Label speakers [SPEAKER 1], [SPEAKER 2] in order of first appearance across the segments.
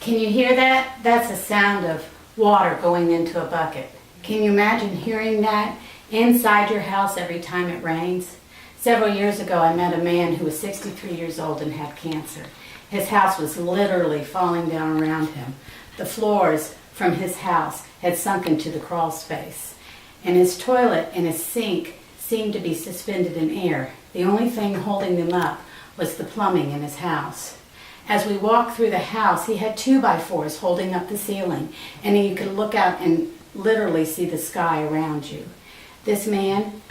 [SPEAKER 1] Can you hear that? That's the sound of water going into a bucket. Can you imagine hearing that inside your house every time it rains? Several years ago, I met a man who was 63 years old and had cancer. His house was literally falling down around him. The floors from his house had sunk into the crawl space, and his toilet and his sink seemed to be suspended in air. The only thing holding them up was the plumbing in his house. As we walked through the house, he had 2x4s holding up the ceiling, and you could look out and literally see the sky around you. This man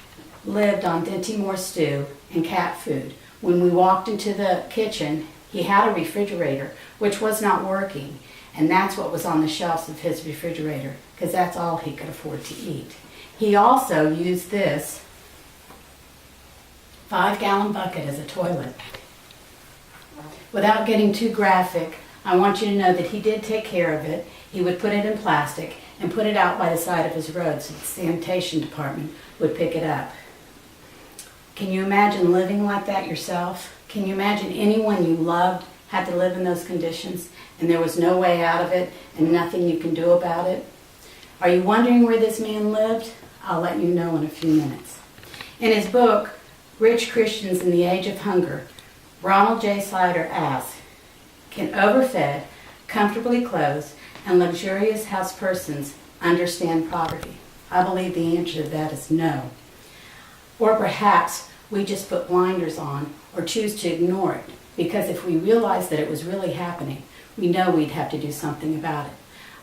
[SPEAKER 1] lived on Dinty Moore stew and cat food. When we walked into the kitchen, he had a refrigerator, which was not working, and that's what was on the shelves of his refrigerator, because that's all he could afford to eat. He also used this 5-gallon bucket as a toilet. Without getting too graphic, I want you to know that he did take care of it. He would put it in plastic and put it out by the side of his road so the sanitation department would pick it up. Can you imagine living like that yourself? Can you imagine anyone you loved had to live in those conditions and there was no way out of it and nothing you can do about it? Are you wondering where this man lived? I'll let you know in a few minutes. In his book, Rich Christians in the Age of Hunger, Ronald J. Slider asks, can overfed, comfortably clothed, and luxurious house persons understand poverty? I believe the answer to that is no. Or perhaps we just put blinders on or choose to ignore it, because if we realized that it was really happening, we know we'd have to do something about it.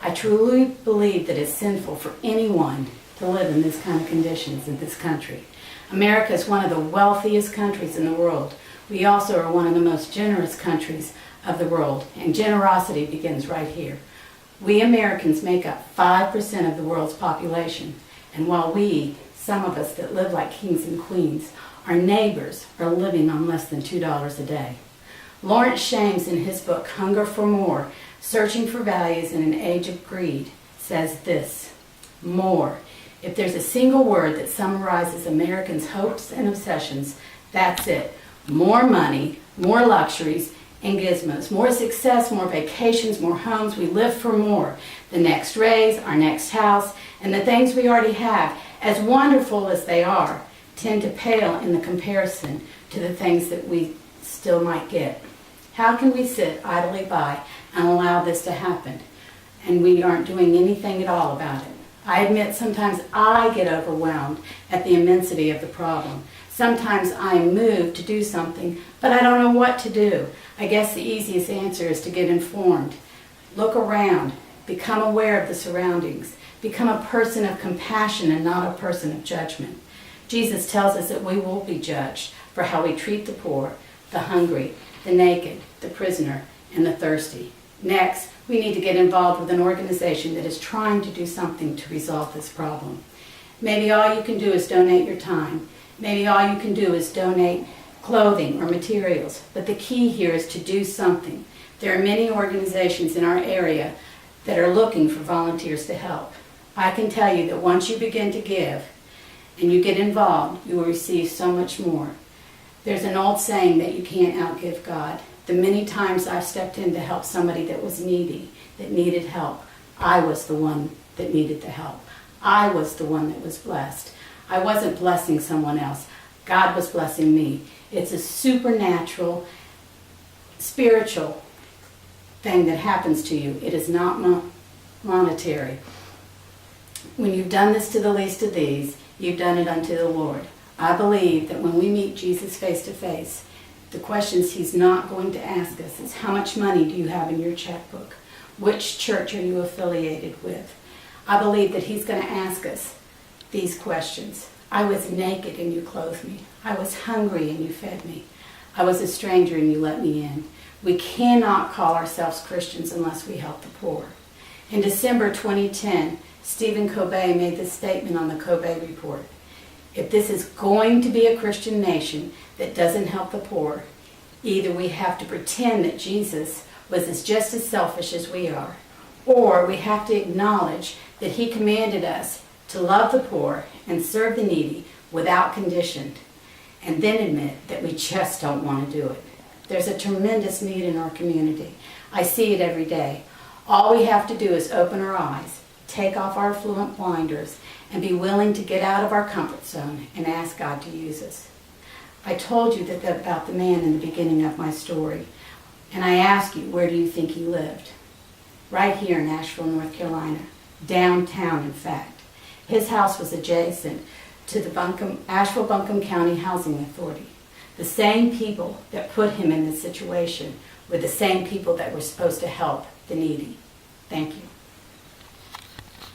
[SPEAKER 1] I truly believe that it's sinful for anyone to live in this kind of conditions in this country. America is one of the wealthiest countries in the world. We also are one of the most generous countries of the world, and generosity begins right here. We Americans make up 5% of the world's population, and while we, some of us that live like kings and queens, our neighbors are living on less than $2 a day. Lawrence Shames, in his book, Hunger for More, Searching for Values in an Age of Greed, says this: more. If there's a single word that summarizes Americans' hopes and obsessions, that's it. More money, more luxuries and gizmos, more success, more vacations, more homes. We live for more. The next raise, our next house, and the things we already have, as wonderful as they are, tend to pale in the comparison to the things that we still might get. How can we sit idly by and allow this to happen, and we aren't doing anything at all about it? I admit sometimes I get overwhelmed at the immensity of the problem. Sometimes I am moved to do something, but I don't know what to do. I guess the easiest answer is to get informed. Look around. Become aware of the surroundings. Become a person of compassion and not a person of judgment. Jesus tells us that we will be judged for how we treat the poor, the hungry, the naked, the prisoner, and the thirsty. Next, we need to get involved with an organization that is trying to do something to resolve this problem. Maybe all you can do is donate your time. Maybe all you can do is donate clothing or materials. But the key here is to do something. There are many organizations in our area that are looking for volunteers to help. I can tell you that once you begin to give and you get involved, you will receive so much more. There's an old saying that you can't outgive God. The many times I've stepped in to help somebody that was needy, that needed help, I was the one that needed the help. I was the one that was blessed. I wasn't blessing someone else. God was blessing me. It's a supernatural, spiritual thing that happens to you. It is not monetary. When you've done this to the least of these, you've done it unto the Lord. I believe that when we meet Jesus face to face, the questions he's not going to ask us is, how much money do you have in your checkbook? Which church are you affiliated with? I believe that he's going to ask us these questions. I was naked and you clothed me. I was hungry and you fed me. I was a stranger and you let me in. We cannot call ourselves Christians unless we help the poor. In December 2010, Stephen Covey made this statement on the Covey Report. If this is going to be a Christian nation that doesn't help the poor, either we have to pretend that Jesus was just as selfish as we are, or we have to acknowledge that he commanded us to love the poor and serve the needy without condition, and then admit that we just don't want to do it. There's a tremendous need in our community. I see it every day. All we have to do is open our eyes, take off our affluent blinders, and be willing to get out of our comfort zone and ask God to use us. I told you about the man in the beginning of my story, and I asked you, where do you think he lived? Right here in Asheville, North Carolina, downtown in fact. His house was adjacent to the Asheville-Buncombe County Housing Authority. The same people that put him in this situation were the same people that were supposed to help the needy. Thank you.